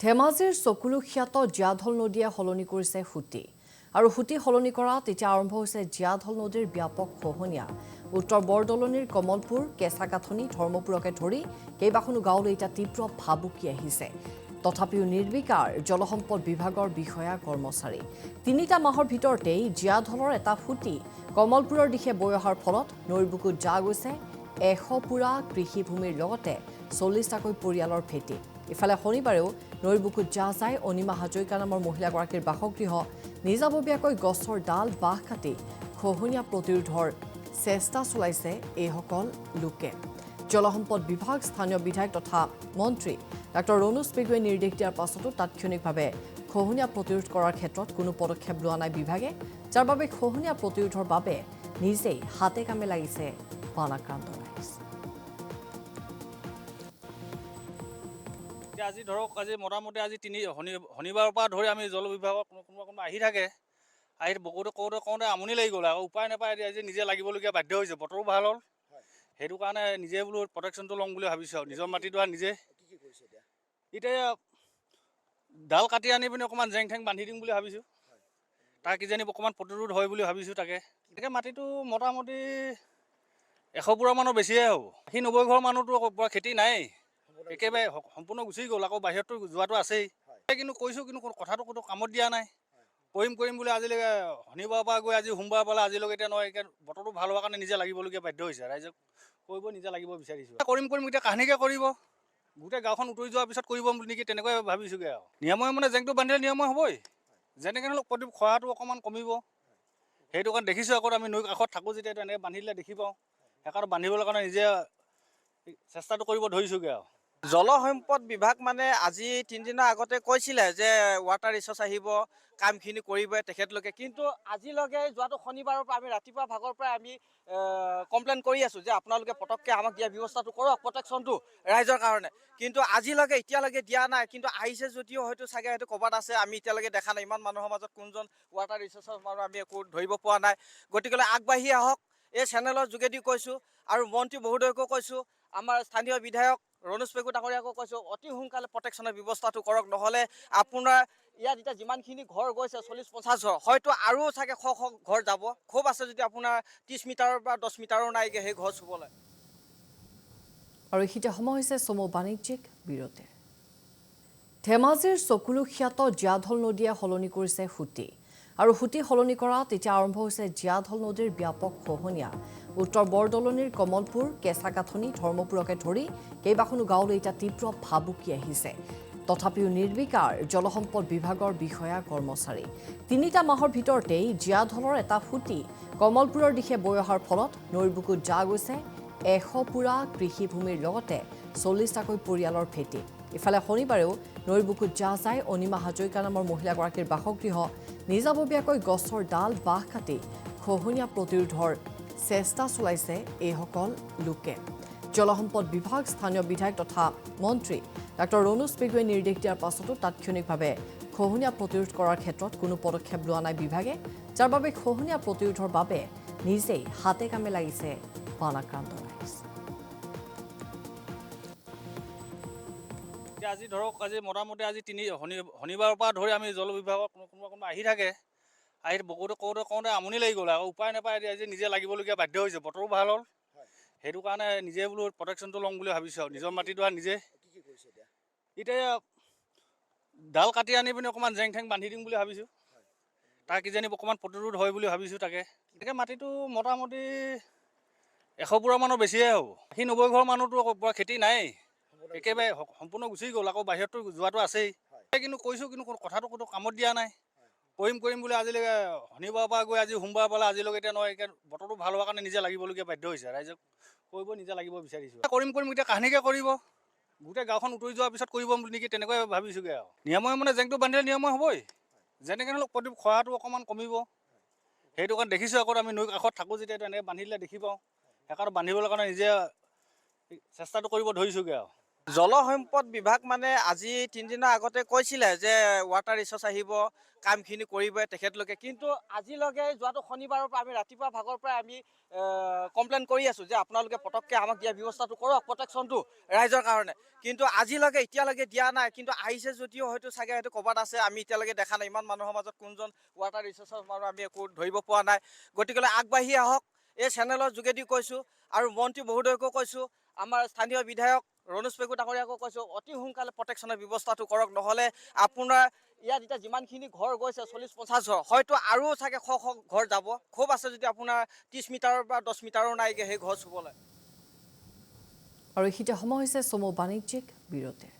ধেমাজিৰ চকুলোখ্যাত জীয়াঢল নদীয়ে সলনি কৰিছে সুঁতি আৰু সুঁতি সলনি কৰাত এতিয়া আৰম্ভ হৈছে জীয়াঢল নদীৰ ব্যাপক খহনীয়া। উত্তৰ বৰদলনিৰ কমলপুৰ, কেঁচাকাঠনি, ধৰ্মপুৰকে ধৰি কেইবাখনো গাঁৱলৈ এতিয়া তীব্ৰ ভাবুকি আহিছে। তথাপিও নিৰ্বিকাৰ জলসম্পদ বিভাগৰ বিষয়া কৰ্মচাৰী। ৩টা মাহৰ ভিতৰতেই জীয়াঢলৰ এটা সুঁতি কমলপুৰৰ দিশে বৈ অহাৰ ফলত নৈৰ বুকুত যা গৈছে ১০০ পুৰা কৃষিভূমিৰ লগতে ৪০টাকৈ পৰিয়ালৰ ভেটি। ইফালে শনিবাৰেও নৈৰ বুকুত যা যায় অনিমা হাজৰিকা নামৰ মহিলাগৰাকীৰ বাসগৃহ। নিজাববীয়াকৈ গছৰ ডাল বাঁহ কাটি খহনীয়া প্ৰতিৰোধৰ চেষ্টা চলাইছে এইসকল লোকে। জলসম্পদ বিভাগ, স্থানীয় বিধায়ক তথা মন্ত্ৰী ডাঃ ৰণোজ পেগুৱে নিৰ্দেশ দিয়াৰ পাছতো তাৎক্ষণিকভাৱে খহনীয়া প্ৰতিৰোধ কৰাৰ ক্ষেত্ৰত কোনো পদক্ষেপ লোৱা নাই বিভাগে, যাৰ বাবে খহনীয়া প্ৰতিৰোধৰ বাবে নিজেই হাতে কামে লাগিছে বানাক্ৰান্ত ৰাইজ। আজি ধৰক আজি মোটামুটি আজি শনিবাৰৰ পৰা ধৰি আমি জল বিভাগত কোনোবা আহি থাকে, আহি কওঁতে আমনি লাগি গ'ল। আকৌ উপায় নাপায় আজি নিজে লাগিবলগীয়া বাধ্য হৈছে। বতৰো ভাল হ'ল, সেইটো কাৰণে নিজে বোলো প্ৰটেকশ্যনটো ল'ম বুলি ভাবিছোঁ আৰু নিজৰ মাটিটো আৰু নিজে। এতিয়া ডাল কাটি আনি পিনি অকণমান জেং ঠেং বান্ধি দিম বুলি ভাবিছোঁ। তাৰ কিজানি অকণমান প্ৰতিৰোধ হয় বুলি ভাবিছোঁ তাকে। গতিকে মাটিটো মোটামুটি ১০০ পুৰা মানৰ বেছিয়ে হ'ব। ৮০-৯০ ঘৰ মানুহটো পৰা খেতি নাই, একেবাৰে সম্পূৰ্ণ গুচি গ'ল। আকৌ বাহিৰততো যোৱাটো আছেই। কিন্তু কৈছোঁ, কিন্তু কথাটো কোনো কামত দিয়া নাই। কৰিম বুলি আজিলৈকে শনিবাৰৰ পৰা গৈ আজি সোমবাৰ পালে আজিলৈকে এতিয়া নহয়। বতৰটো ভাল হোৱাৰ কাৰণে নিজে লাগিবলগীয়া বাধ্য হৈছে। ৰাইজক কৰিব নিজে লাগিব বিচাৰিছোঁ। কৰিম এতিয়া কাহিনীকে কৰিব, গোটেই গাঁওখন উতৰি যোৱাৰ পিছত কৰিব নেকি তেনেকৈ ভাবিছোঁগৈ আৰু। নিৰাময় মানে জেংটো বান্ধিলে নিৰাময় হ'বই, যেনেকৈ হ'লেও খৰাটো অকণমান কমিব। সেইটো কাৰণে দেখিছোঁ আকৌ আমি নৈ কাষত থাকোঁ যেতিয়া এনেকৈ বান্ধি দিলে দেখি পাওঁ। সেইকাৰণে বান্ধিবলৈ কাৰণে নিজে চেষ্টাটো কৰিব ধৰিছোঁগৈ আৰু। জলসম্পদ বিভাগ মানে আজি ৩ দিনৰ আগতে কৈছিলে যে ৱাটাৰ ৰিচৰ্চ আহিব, কামখিনি কৰিব তেখেতলোকে। কিন্তু আজিলৈকে যোৱাটো শনিবাৰৰ পৰা আমি ৰাতিপুৱা ভাগৰ পৰা আমি কমপ্লেইন কৰি আছোঁ যে আপোনালোকে পটককৈ আমাক দিয়া ব্যৱস্থাটো কৰক, প্ৰটেকশ্যনটো ৰাইজৰ কাৰণে। কিন্তু এতিয়ালৈকে দিয়া নাই। কিন্তু আহিছে যদিও হয়তো চাগে সেইটো ক'ৰবাত আছে, আমি এতিয়ালৈকে দেখা নাই। ইমান মানুহৰ মাজত কোনজন ৱাটাৰ ৰিচৰ্চৰ মানুহ আমি একো ধৰিব পৰা নাই। গতিকে আগবাঢ়ি আহক, এই চেনেলৰ যোগেদি কৈছোঁ আৰু মন্ত্ৰী মহোদয়কো কৈছোঁ, আমাৰ স্থানীয় বিধায়ক ৰণোজ পেগু ডাঙৰীয়াকো কৈছোঁ, অতি সোনকালে প্ৰটেকশ্যনৰ ব্যৱস্থাটো কৰক। নহ'লে আপোনাৰ ইয়াত এতিয়া যিমানখিনি ঘৰ গৈছে ৪০-৫০ ঘৰ, হয়তো আৰু চাগে শ ঘৰ যাব। খুব আছে যদি আপোনাৰ ৩০ মিটাৰৰ পৰা ১০ মিটাৰো নাইগৈ সেই ঘৰ চুবলৈ। আৰু এইখিনিতে সময় হৈছে চমু বাণিজ্যিক বিৰতিৰ। ধেমাজিৰ চকুলোখ্যাত জীয়াঢল নদীয়ে সলনি কৰিছে সুঁতি আৰু সুঁতি সলনি কৰাত এতিয়া আৰম্ভ হৈছে জীয়াঢল নদীৰ ব্যাপক খহনীয়া। উত্তৰ বৰদলনিৰ কমলপুৰ, কেঁচাকাঠনি, ধৰ্মপুৰকে ধৰি কেইবাখনো গাঁৱলৈ এতিয়া তীব্ৰ ভাবুকি আহিছে। তথাপিও নিৰ্বিকাৰ জলসম্পদ বিভাগৰ বিষয়া কৰ্মচাৰী। ৩টা মাহৰ ভিতৰতেই জীয়াঢলৰ এটা সুঁতি কমলপুৰৰ দিশে বৈ অহাৰ ফলত নৈৰ বুকুত যা গৈছে ১০০ পুৰা কৃষিভূমিৰ লগতে ৪০টাকৈ পৰিয়ালৰ ভেটি। ইফালে শনিবাৰেও নৈৰ বুকুত যা যায় অনিমা হাজৰিকা নামৰ মহিলাগৰাকীৰ বাসগৃহ। নিজাববীয়াকৈ গছৰ ডাল বাঁহ কাটি খহনীয়া প্ৰতিৰোধৰ চেষ্টা চলাইছে এইসকল লোকে। জলসম্পদ বিভাগ, স্থানীয় বিধায়ক তথা মন্ত্ৰী ডাঃ ৰণোজ পেগুৱে নিৰ্দেশ দিয়াৰ পাছতো তাৎক্ষণিকভাৱে খহনীয়া প্ৰতিৰোধ কৰাৰ ক্ষেত্ৰত কোনো পদক্ষেপ লোৱা নাই বিভাগে, যাৰ বাবে খহনীয়া প্ৰতিৰোধৰ বাবে নিজেই হাতে কামে লাগিছে বানাক্ৰান্ত ৰাইজ। আজি ধৰক আজি মোটামুটি আজি শনিবাৰৰ পৰা ধৰি আমি জল বিভাগত কোনোবা আহি থাকে, আহি কওঁতে আমনি লাগি গ'ল। আকৌ উপায় নাপায় আজি নিজে লাগিবলগীয়া বাধ্য হৈছে। বতৰো ভাল হ'ল, সেইটো কাৰণে নিজে বোলো প্ৰটেকশ্যনটো ল'ম বুলি ভাবিছোঁ আৰু নিজৰ মাটিটো আৰু নিজে। এতিয়া ডাল কাটি আনি পিনি অকণমান জেং ঠেং বান্ধি দিম বুলি ভাবিছোঁ। তাৰ কিজানি অকণমান প্ৰতিৰোধ হয় বুলি ভাবিছোঁ তাকে। গতিকে মাটিটো মোটামুটি ১০০ পুৰা মানৰ বেছিয়ে হ'ব। ৮০-৯০ ঘৰ মানুহটো পৰা খেতি নাই, একেবাৰে সম্পূৰ্ণ গুচি গ'ল। আকৌ বাহিৰততো যোৱাটো আছেই। কিন্তু কৈছোঁ, কিন্তু কথাটো কোনো কামত দিয়া নাই। কৰিম বুলি আজিলৈকে শনিবাৰৰ পৰা গৈ আজি সোমবাৰ পালে আজিলৈকে এতিয়া নহয়। বতৰটো ভাল হোৱাৰ কাৰণে নিজে লাগিবলগীয়া বাধ্য হৈছে। ৰাইজক কৰিব নিজে লাগিব বিচাৰিছোঁ। কৰিম এতিয়া কাহিনীকে কৰিব, গোটেই গাঁওখন উতৰি যোৱাৰ পিছত কৰিব নেকি তেনেকৈ ভাবিছোঁগৈ আৰু। নিৰাময় মানে জেংটো বান্ধিলে নিৰাময় হ'বই, যেনেকৈ হ'লেও খৰাটো অকণমান কমিব। সেইটো কাৰণে দেখিছোঁ আকৌ আমি নৈ কাষত থাকোঁ যেতিয়া এনেকৈ বান্ধি দিলে দেখি পাওঁ। সেইকাৰণে বান্ধিবলৈ কাৰণে নিজে চেষ্টাটো কৰিব ধৰিছোঁগৈ আৰু। জলসম্পদ বিভাগ মানে আজি 3 দিনৰ আগতে কৈছিলে যে ৱাটাৰ ৰিচোৰ্চ আহিব কামখিনি কৰিব তেখেতলোকে কিন্তু আজিলৈকে যোৱাটো শনিবাৰৰ পৰা আমি ৰাতিপুৱা ভাগৰ পৰা আমি কমপ্লেইন কৰি আছোঁ যে আপোনালোকে পটককৈ আমাক দিয়া ব্যৱস্থাটো কৰক প্ৰটেকশ্যনটো ৰাইজৰ কাৰণে কিন্তু আজিলৈকে এতিয়ালৈকে দিয়া নাই কিন্তু আহিছে যদিও হয়তো চাগে হয়তো ক'ৰবাত আছে আমি এতিয়ালৈকে দেখা নাই ইমান মানুহৰ মাজত কোনজন ৱাটাৰ ৰিচোৰ্চৰ মানুহ আমি একো ধৰিব পৰা নাই গতিকে আগবাঢ়ি আহক এই চেনেলৰ যোগেদি কৈছোঁ আৰু মন্ত্ৰী মহোদয়কো কৈছোঁ আমাৰ স্থানীয় বিধায়ক ৰণোজ পেগু ডাঙৰীয়াকো কৈছোঁ অতি সোনকালে প্ৰটেকশ্যনৰ ব্যৱস্থাটো কৰক নহ'লে আপোনাৰ ইয়াত এতিয়া যিমানখিনি ঘৰ গৈছে 40-50 ঘৰ হয়তো আৰু চাগে শ ঘৰ যাব খুব আছে যদি আপোনাৰ 30 মিটাৰৰ পৰা 10 মিটাৰো নাইগে সেই ঘৰ চুবলৈ আৰু এইখিনিতে সময় হৈছে চমু বাণিজ্যিক বিৰতিৰ